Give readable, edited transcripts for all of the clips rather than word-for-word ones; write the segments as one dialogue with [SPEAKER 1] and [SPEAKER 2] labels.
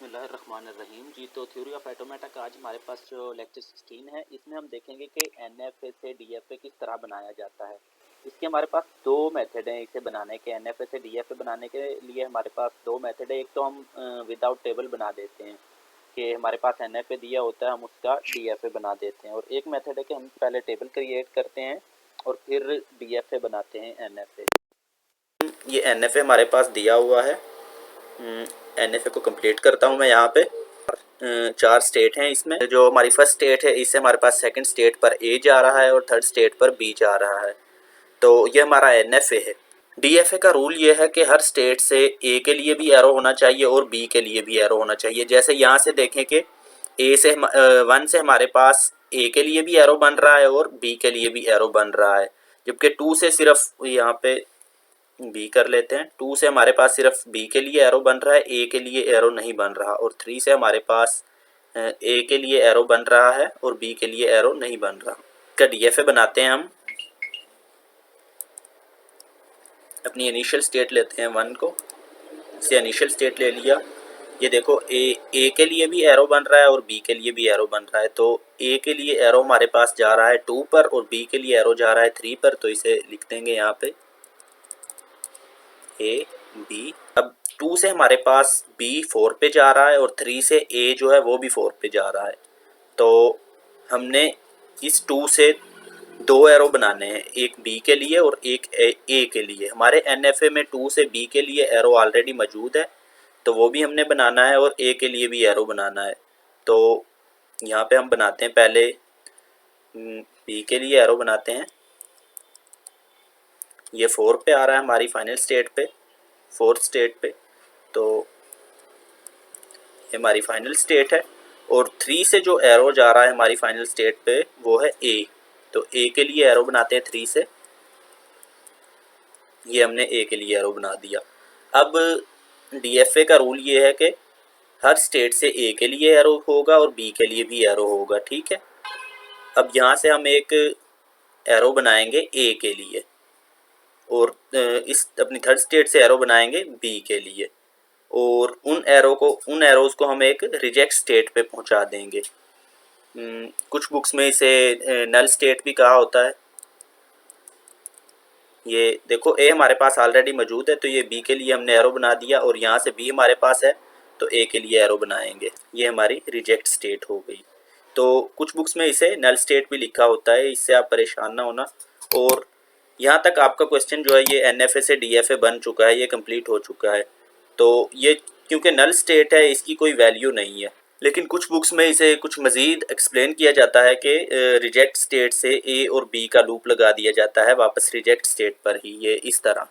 [SPEAKER 1] बिस्मिल्लाहिर्रहमानिर्रहीम जी। तो theory of automata का आज हमारे पास जो लेक्चर 16 है, इसमें हम देखेंगे कि एनएफए से डीएफए किस तरह बनाया जाता है। इसके हमारे पास दो मेथड हैं इसे बनाने के। एनएफए से डीएफए बनाने के लिए हमारे पास दो मेथड है। एक तो हम विदाउट टेबल बना देते हैं कि हमारे पास एनएफए दिया होता है, हम उसका डीएफए बना देते हैं। और एक मेथड है कि हम पहले टेबल क्रिएट करते हैं और फिर डीएफए बनाते हैं एनएफए। ये एनएफए हमारे पास दिया हुआ है। एनएफए को कंप्लीट करता हूँ मैं। यहाँ पे चार स्टेट हैं। इसमें जो हमारी फर्स्ट स्टेट है, इससे हमारे पास सेकंड स्टेट पर ए जा रहा है और थर्ड स्टेट पर बी जा रहा है। तो ये हमारा एनएफए है। डीएफए का रूल ये है कि हर स्टेट से ए के लिए भी एरो होना चाहिए और बी के लिए भी एरो होना चाहिए। जैसे यहाँ से देखें कि ए से 1 से हमारे पास ए के लिए भी एरो बन रहा है और बी के लिए भी एरो बन रहा है, जबकि 2 से सिर्फ यहाँ पे बी कर लेते हैं। 2 से हमारे पास सिर्फ बी के लिए एरो बन रहा है, ए के लिए एरो नहीं बन रहा। और 3 से हमारे पास ए के लिए एरो बन रहा है और बी के लिए एरो नहीं बन रहा। इसका डीएफए बनाते हैं हम। अपनी इनिशियल स्टेट लेते हैं 1 को, इसे इनिशियल स्टेट ले लिया। ये देखो ए के लिए भी एरो बन रहा है और बी के लिए भी एरो बन रहा है। तो ए के लिए एरो हमारे पास जा रहा है 2 पर और बी के लिए एरो जा रहा है 3 पर। तो इसे लिख देंगे यहाँ पे ए बी। अब 2 से हमारे पास बी 4 पे जा रहा है और 3 से ए जो है वो भी 4 पे जा रहा है। तो हमने इस 2 से दो एरो बनाने हैं, एक बी के लिए और एक ए के लिए। हमारे एनएफए में 2 से बी के लिए एरो ऑलरेडी मौजूद है, तो वो भी हमने बनाना है और ए के लिए भी एरो बनाना है। तो यहाँ पे हम बनाते हैं, पहले बी के लिए एरो बनाते हैं। ये 4 पे आ रहा है हमारी फाइनल स्टेट पे, 4th स्टेट पे। तो ये हमारी फाइनल स्टेट है। और 3 से जो एरो जा रहा है हमारी फाइनल स्टेट पे वो है ए। तो ए के लिए एरो बनाते हैं 3 से। ये हमने ए के लिए एरो बना दिया। अब डीएफए का रूल ये है कि हर स्टेट से ए के लिए एरो होगा और बी के लिए भी एरो होगा, ठीक है। अब यहाँ से हम एक एरो बनाएंगे ए के लिए और इस अपनी थर्ड स्टेट से एरो बनाएंगे बी के लिए। और उन एरोज़ को हम एक रिजेक्ट स्टेट पे पहुंचा देंगे। कुछ बुक्स में इसे नल स्टेट भी कहा होता है। ये देखो ए हमारे पास ऑलरेडी मौजूद है, तो ये बी के लिए हमने एरो बना दिया और यहाँ से बी हमारे पास है तो ए के लिए एरो बनाएंगे। ये हमारी रिजेक्ट स्टेट हो गई। तो कुछ बुक्स में इसे नल स्टेट भी लिखा होता है, इससे आप परेशान ना होना। और यहाँ तक आपका क्वेश्चन जो है ये एनएफए से डीएफए बन चुका है, ये कंप्लीट हो चुका है। तो ये क्योंकि नल स्टेट है इसकी कोई वैल्यू नहीं है। लेकिन कुछ बुक्स में इसे कुछ मज़ीद एक्सप्लेन किया जाता है कि रिजेक्ट स्टेट से ए और बी का लूप लगा दिया जाता है वापस रिजेक्ट स्टेट पर ही। ये इस तरह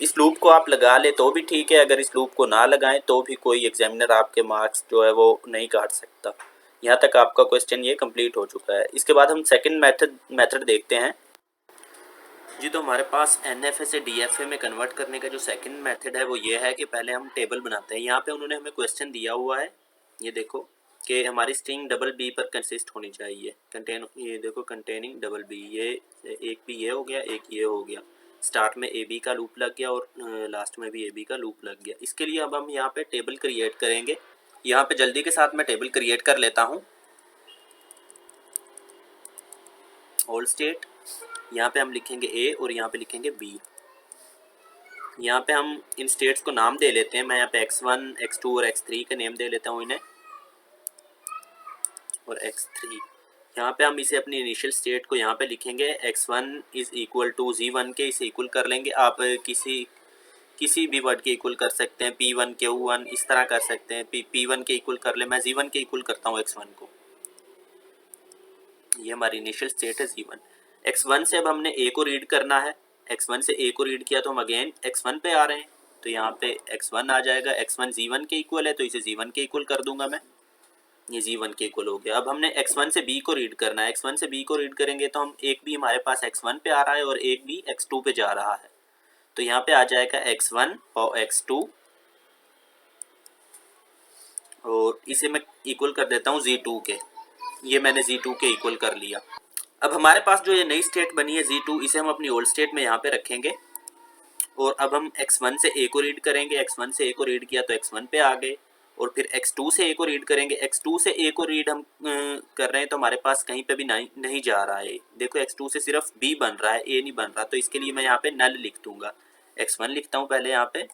[SPEAKER 1] इस लूप को आप लगा ले तो भी ठीक है, अगर इस लूप को ना लगाएं तो भी कोई एग्जामिनर आपके मार्क्स जो है वो नहीं काट सकता। यहाँ तक आपका क्वेश्चन ये कंप्लीट हो चुका है। इसके बाद हम सेकंड मेथड देखते हैं जी। तो हमारे पास एनएफए से डीएफए में कन्वर्ट करने का जो सेकंड मेथड है वो ये है कि पहले हम टेबल बनाते हैं। यहाँ पे उन्होंने हमें क्वेश्चन दिया हुआ है, ये देखो कि हमारी स्ट्रिंग डबल बी पर कंसिस्ट होनी चाहिए। ये देखो कंटेनिंग डबल बी। ये एक भी ये हो गया, एक ये हो गया। स्टार्ट में ए बी का लूप लग गया और लास्ट में भी ए बी का लूप लग गया। इसके लिए अब हम यहाँ पे टेबल क्रिएट करेंगे। यहाँ पे जल्दी के साथ मैं टेबल क्रिएट कर लेता हूँ। ओल्ड स्टेट, यहाँ पे हम लिखेंगे ए और यहाँ पे लिखेंगे बी। यहाँ पे हम इन स्टेट्स को नाम दे लेते हैं। मैं यहाँ पे x1, x2 और x3 का नेम दे लेता हूँ इन्हें, और x3। यहाँ पे हम इसे अपनी इनिशियल स्टेट को यहाँ पे लिखेंगे। x1 is equal to z1 के, इसे इक्वल कर लेंगे। आप किसी भी वर्ड के इक्वल कर सकते हैं, p1 q1 इस तरह कर सकते हैं। p1 के इक्वल कर ले, मैं z1 के इक्वल करता हूँ x1 को। ये हमारी इनिशियल स्टेट है z1। x1 से अब हमने a को रीड करना है। x1 से a को रीड किया तो हम अगेन x1 पे आ रहे हैं, तो यहाँ पे x1 आ जाएगा। x1 z1 के इक्वल है तो इसे z1 के इक्वल कर दूंगा मैं। ये z1 के इक्वल हो गया। अब हमने x1 से b को रीड करना है। x1 से b को रीड करेंगे तो हम एक भी हमारे पास x1 पे आ रहा है और एक भी x2 पे जा रहा है, तो यहाँ पे आ जाएगा x1 और x2, और इसे मैं इक्वल कर देता हूँ z2 के। ये मैंने z2 के इक्वल कर लिया। अब हमारे पास जो ये नई स्टेट बनी है z2, इसे हम अपनी ओल्ड स्टेट में यहाँ पे रखेंगे। और अब हम x1 से a को रीड करेंगे। x1 से a को रीड किया तो x1 पे आ गए और फिर x2 से a को रीड करेंगे। x2 से a को रीड हम कर रहे हैं तो हमारे पास कहीं पे भी नहीं जा रहा है। देखो x2 से सिर्फ b बन रहा है, a नहीं बन रहा, तो इसके लिए मैं यहाँ पे नल लिख दूंगा। x1 लिखता हूँ पहले यहाँ पे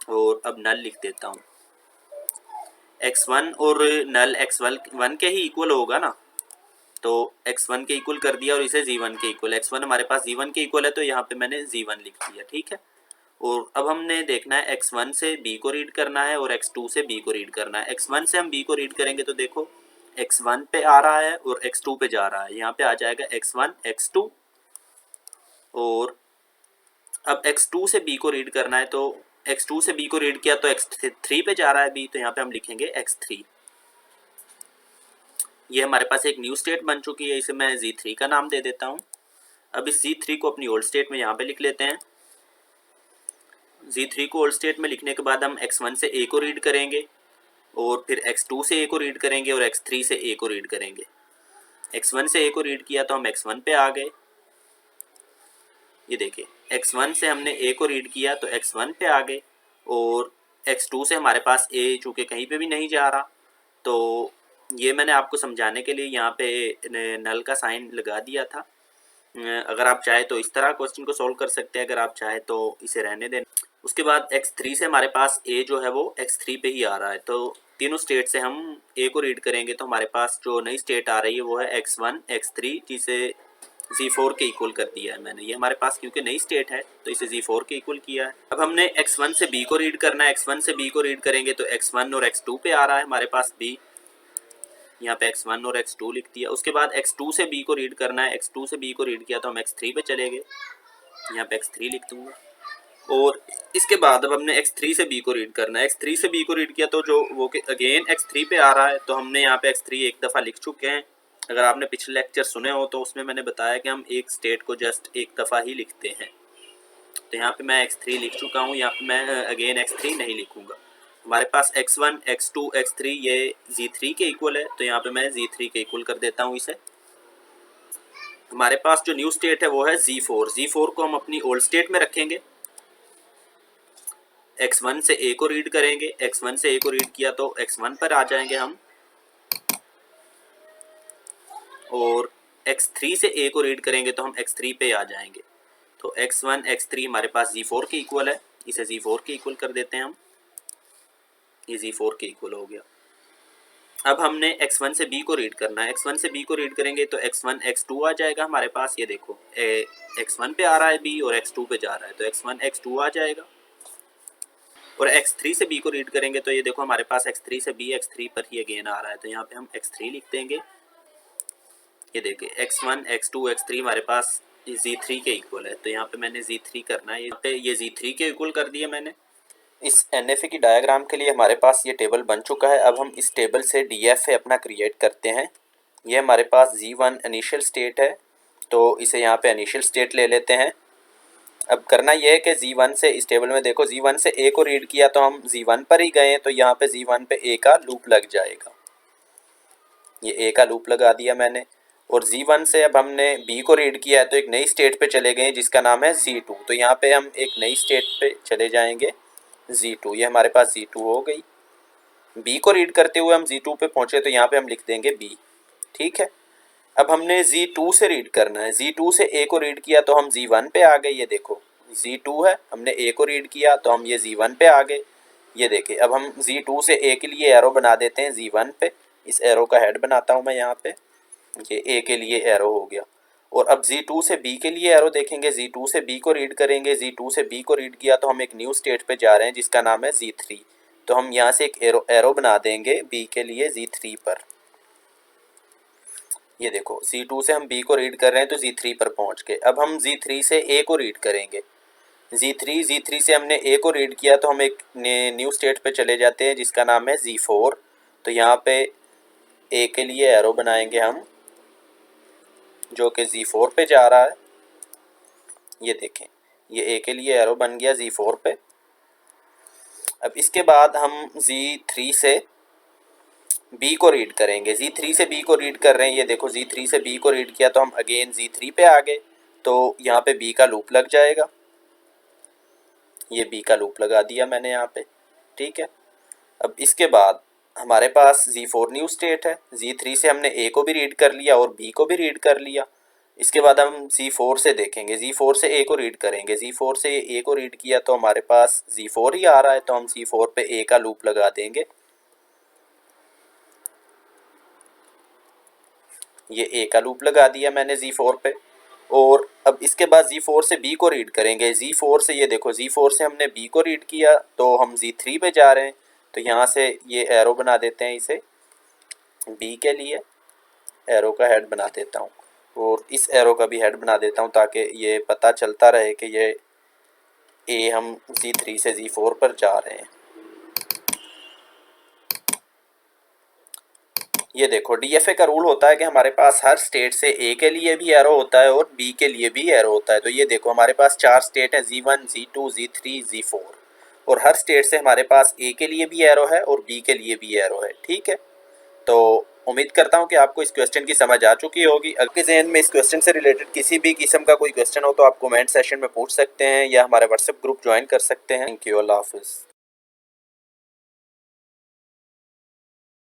[SPEAKER 1] और अब नल लिख देता हूँ। x1 और नल x1 के ही इक्वल होगा ना, तो x1 के इक्वल कर दिया और इसे z1 के इक्वल। x1 हमारे पास z1 के इक्वल है तो यहाँ पे मैंने z1 लिख दिया, ठीक है। और अब हमने देखना है x1 से b को रीड करना है और x2 से b को रीड करना है। x1 से हम b को रीड करेंगे तो देखो x1 पे आ रहा है और x2 पे जा रहा है, यहाँ पे आ जाएगा x1 x2। और अब x2 से b को रीड करना है तो x2 से b को रीड किया तो x3 पे जा रहा है b, तो यहाँ पे हम लिखेंगे x3। ये हमारे पास एक न्यू स्टेट बन चुकी है, इसे मैं z3 का नाम दे देता हूँ। अब इस z3 को अपनी ओल्ड स्टेट में यहाँ पे लिख लेते हैं। z3 को ओल्ड स्टेट में लिखने के बाद हम x1 से a को रीड करेंगे और फिर x2 से a को रीड करेंगे और x3 से a को रीड करेंगे। x1 से a को रीड किया तो हम x1 पे आ गए। ये देखिए x1 से हमने a को रीड किया तो x1 पे आ गए और x2 से हमारे पास a चूँकि कहीं पे भी नहीं जा रहा, तो ये मैंने आपको समझाने के लिए यहाँ पे नल का साइन लगा दिया था। अगर आप चाहे तो इस तरह क्वेश्चन को सॉल्व कर सकते हैं, अगर आप चाहे तो इसे रहने दें। उसके बाद x3 से हमारे पास a जो है वो x3 पे ही आ रहा है, तो तीनों स्टेट से हम a को रीड करेंगे तो हमारे पास जो नई स्टेट आ रही है वो है x1 x3, जिसे z4 के इक्वल कर दिया है मैंने। ये हमारे पास क्योंकि नई स्टेट है तो इसे z4 के इक्वल किया है। अब हमने x1 से b को रीड करना है। x1 से b को रीड करेंगे तो x1 और x2 पे आ रहा है हमारे पास b, यहाँ पे x1 और x2 लिख दिया। उसके बाद x2 से b को रीड करना है। x2 से b को रीड किया तो हम x3 पे चले गए, यहाँ पे x3 लिख दूंगा। और इसके बाद अब हमने x3 से b को रीड करना है। x3 से b को रीड किया तो जो वो अगेन x3 पे आ रहा है, तो हमने यहाँ पे x3 एक दफ़ा लिख चुके हैं। अगर आपने पिछले लेक्चर सुने हो तो उसमें मैंने बताया कि हम एक स्टेट को जस्ट एक दफ़ा ही लिखते हैं। तो यहाँ पे मैं x3 लिख चुका हूँ, यहाँ पे मैं अगेन x3 नहीं लिखूँगा। हमारे पास x1 x2 x3 ये z3 के इक्वल है, तो यहाँ पे मैं z3 के इक्वल कर देता हूँ इसे। हमारे पास जो न्यू स्टेट है वो है z4। z4 को हम अपनी ओल्ड स्टेट में रखेंगे। x1 से a को रीड करेंगे। x1 से a को रीड किया तो x1 पर आ जाएंगे हम, और x3 से a को रीड करेंगे तो हम x3 पे आ जाएंगे। तो x1 x3 हमारे पास z4 के इक्वल है, इसे z4 के इक्वल कर देते हैं हम। ये z4 के इक्वल हो गया। अब हमने x1 से b को रीड करना है। x1 से b को रीड करेंगे तो x1 x2 आ जाएगा हमारे पास। ये देखो x1 पे आ रहा है b और x2 पे जा रहा है, तो x1 x2 आ जाएगा। और x3 से b को रीड करेंगे तो ये देखो हमारे पास x3 से b x3 पर ही अगेन आ रहा है, तो यहाँ पे हम x3 लिख देंगे। ये देखिए x1 x2 x3 हमारे पास z3 के इक्वल है, तो यहाँ पे मैंने z3 करना है। यहाँ पे ये z3 के इक्वल कर दिया मैंने। इस NFA की डायग्राम के लिए हमारे पास ये टेबल बन चुका है। अब हम इस टेबल से DFA अपना क्रिएट करते हैं। ये हमारे पास z1 इनिशियल स्टेट है, तो इसे यहाँ पे इनिशियल स्टेट ले लेते हैं। अब करना यह है कि z1 से इस टेबल में देखो z1 से a को रीड किया तो हम z1 पर ही गए, तो यहाँ पे z1 पे a का लूप लग जाएगा। ये a का लूप लगा दिया मैंने। और z1 से अब हमने b को रीड किया है तो एक नई स्टेट पे चले गए जिसका नाम है z2, तो यहाँ पे हम एक नई स्टेट पे चले जाएंगे z2। ये हमारे पास z2 हो गई। b को रीड करते हुए हम z2 पे पहुँचे तो यहाँ पे हम लिख देंगे b, ठीक है। अब हमने z2 से रीड करना है। z2 से a को रीड किया तो हम z1 पे आ गए। ये देखो z2 है, हमने a को रीड किया तो हम ये z1 पे आ गए। ये देखिए अब हम z2 से a के लिए एरो बना देते हैं z1 पे। इस एरो का हेड बनाता हूँ मैं यहाँ पे, ये a के लिए एरो हो गया। और अब z2 से b के लिए एरो देखेंगे। z2 से b को रीड करेंगे। z2 से b को रीड किया तो हम एक न्यू स्टेट पे जा रहे हैं जिसका नाम है z3, तो हम यहाँ से एक एरो बना देंगे b के लिए z3 पर। ये देखो z2 से हम b को रीड कर रहे हैं तो z3 पर पहुंच गए। अब हम z3 से a को रीड करेंगे। z3 से हमने a को रीड किया तो हम एक न्यू स्टेट पे चले जाते हैं जिसका नाम है z4, तो यहाँ पे a के लिए एरो बनाएंगे हम जो कि z4 पे जा रहा है। ये देखें ये a के लिए एरो बन गया z4 पे। अब इसके बाद हम z3 से b को रीड करेंगे। z3 से b को रीड कर रहे हैं। ये देखो z3 से b को रीड किया तो हम अगेन z3 पे आ गए, तो यहाँ पे b का लूप लग जाएगा। ये b का लूप लगा दिया मैंने यहाँ पे, ठीक है। अब इसके बाद हमारे पास Z4 न्यू स्टेट है, Z3 से हमने A को भी रीड कर लिया और B को भी रीड कर लिया। इसके बाद हम Z4 से देखेंगे, Z4 से A को रीड करेंगे, Z4 से A को रीड किया तो हमारे पास Z4 ही आ रहा है, तो हम Z4 पे A का लूप लगा देंगे। ये A का लूप लगा दिया मैंने Z4 पे। और अब इसके बाद Z4 से B को रीड करेंगे, Z4 से ये देखो Z4 से हमने B को रीड किया तो हम Z3 पे जा रहे हैं, तो यहाँ से ये एरो बना देते हैं, इसे B के लिए एरो का हेड बना देता हूँ और इस एरो का भी हेड बना देता हूँ ताकि ये पता चलता रहे कि ये A हम Z3 से Z4 पर जा रहे हैं। ये देखो DFA का रूल होता है कि हमारे पास हर स्टेट से A के लिए भी एरो होता है और B के लिए भी एरो होता है। तो ये देखो हमारे पास 4 स्टेट हैं, Z1, Z2, Z3, Z4, और हर स्टेट से हमारे पास A के लिए भी एरो है और B के लिए भी एरो है। ठीक है, तो उम्मीद करता हूँ कि आपको इस क्वेश्चन की समझ आ चुकी होगी। आपके ज़हन में इस क्वेश्चन से रिलेटेड किसी भी किस्म का कोई क्वेश्चन हो तो आप कमेंट सेशन में पूछ सकते हैं या हमारे व्हाट्सएप ग्रुप ज्वाइन कर सकते हैं। थैंक यू, अल्लाह हाफिज़।